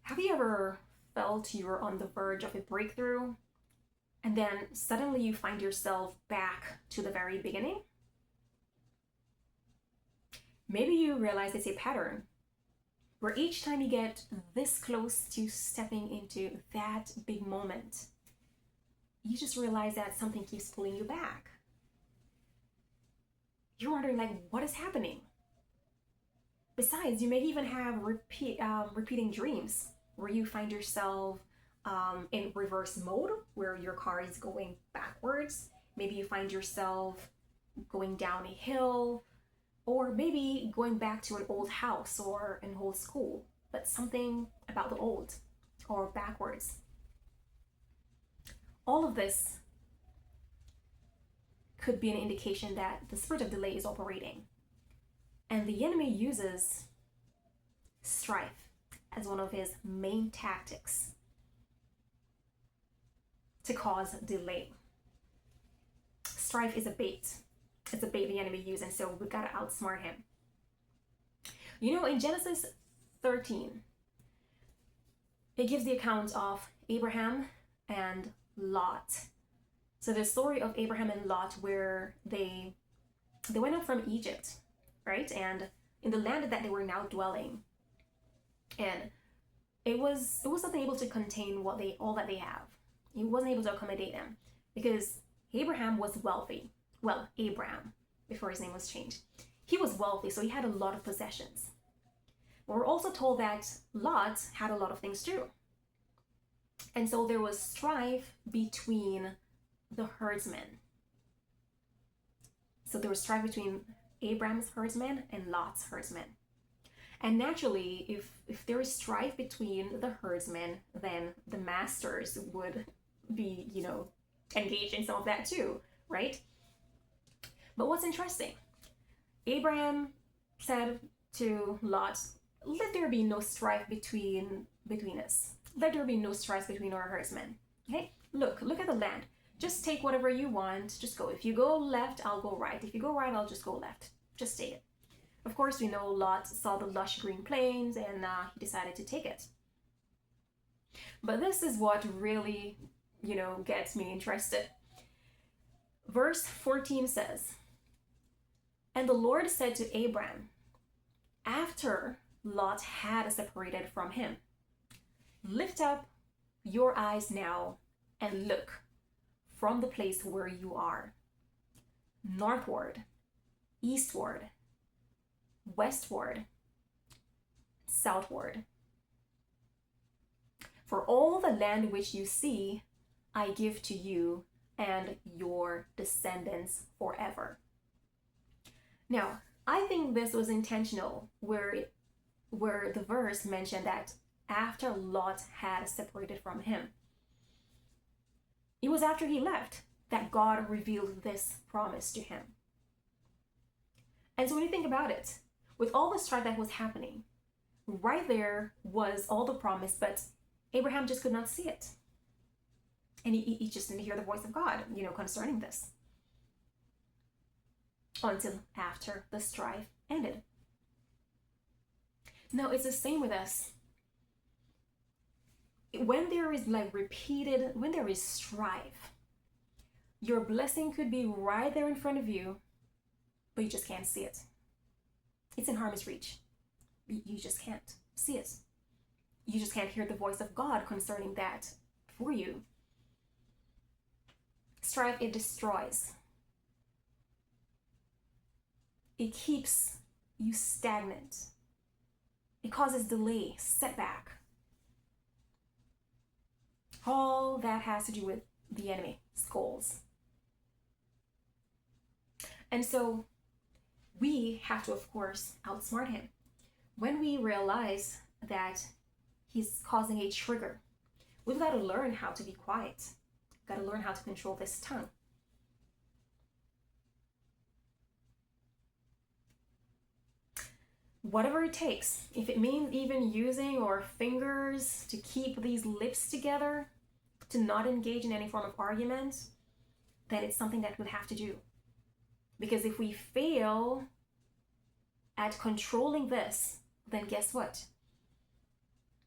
Have you ever felt you were on the verge of a breakthrough and then suddenly you find yourself back to the very beginning? Maybe you realize it's a pattern where each time you get this close to stepping into that big moment, you just realize that something keeps pulling you back. You're wondering, like, what is happening? Besides, you may even have repeating dreams where you find yourself in reverse mode, where your car is going backwards. Maybe you find yourself going down a hill, or maybe going back to an old house or an old school, but something about the old or backwards. All of this could be an indication that the spirit of delay is operating. And the enemy uses strife as one of his main tactics to cause delay. Strife is a bait. It's a bait the enemy uses, and so we gotta outsmart him. You know, in Genesis 13, it gives the account of Abraham and Lot. So the story of Abraham and Lot, where they went out from Egypt, right? And in the land that they were now dwelling, and it wasn't able to contain all that they have. It wasn't able to accommodate them because Abraham was wealthy. Well, Abraham, before his name was changed. He was wealthy, so he had a lot of possessions. But we're also told that Lot had a lot of things too. And so there was strife between the herdsmen. So there was strife between Abraham's herdsmen and Lot's herdsmen. And naturally, if there is strife between the herdsmen, then the masters would be, engaged in some of that too, right? But what's interesting, Abraham said to Lot, let there be no strife between us. Let there be no strife between our herdsmen. Okay? Look at the land. Just take whatever you want. Just go. If you go left, I'll go right. If you go right, I'll just go left. Just take it. Of course, we know Lot saw the lush green plains and he decided to take it. But this is what really, gets me interested. Verse 14 says, and the Lord said to Abram, after Lot had separated from him, lift up your eyes now and look from the place where you are, northward, eastward, westward, southward. For all the land which you see, I give to you and your descendants forever. Now, I think this was intentional, where the verse mentioned that after Lot had separated from him. It was after he left that God revealed this promise to him. And so when you think about it, with all the strife that was happening, right there was all the promise, but Abraham just could not see it. And he just didn't hear the voice of God, concerning this, until after the strife ended. Now, it's the same with us. When there is when there is strife, your blessing could be right there in front of you, but you just can't see it. It's in harm's reach. You just can't see it. You just can't hear the voice of God concerning that for you. Strife, it destroys. It keeps you stagnant. It causes delay, setback. All that has to do with the enemy's goals. And so we have to, of course, outsmart him. When we realize that he's causing a trigger, we've got to learn how to be quiet. We've got to learn how to control this tongue. Whatever it takes, if it means even using our fingers to keep these lips together, to not engage in any form of argument, then it's something that we'll have to do. Because if we fail at controlling this, then guess what?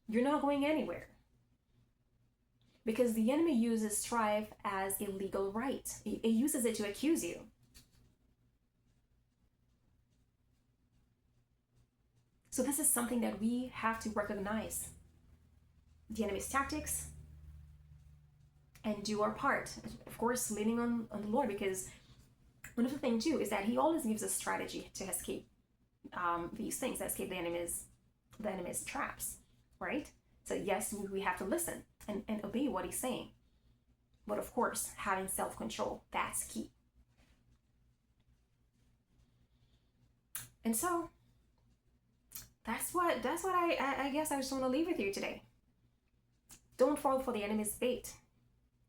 you're not going anywhere. Because the enemy uses strife as a legal right. It uses it to accuse you. So this is something that we have to recognize. The enemy's tactics, and do our part. Of course, leaning on the Lord, because one of the things too is that he always gives us strategy to escape these things, escape the enemy's traps, right? So yes, we have to listen and obey what he's saying. But of course, having self-control, that's key. And so that's what I guess I just want to leave with you today. Don't fall for the enemy's bait.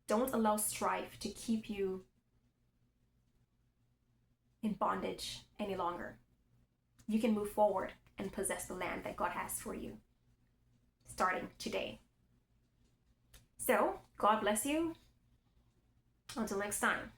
Don't allow strife to keep you in bondage any longer. You can move forward and possess the land that God has for you, starting today. So, God bless you. Until next time.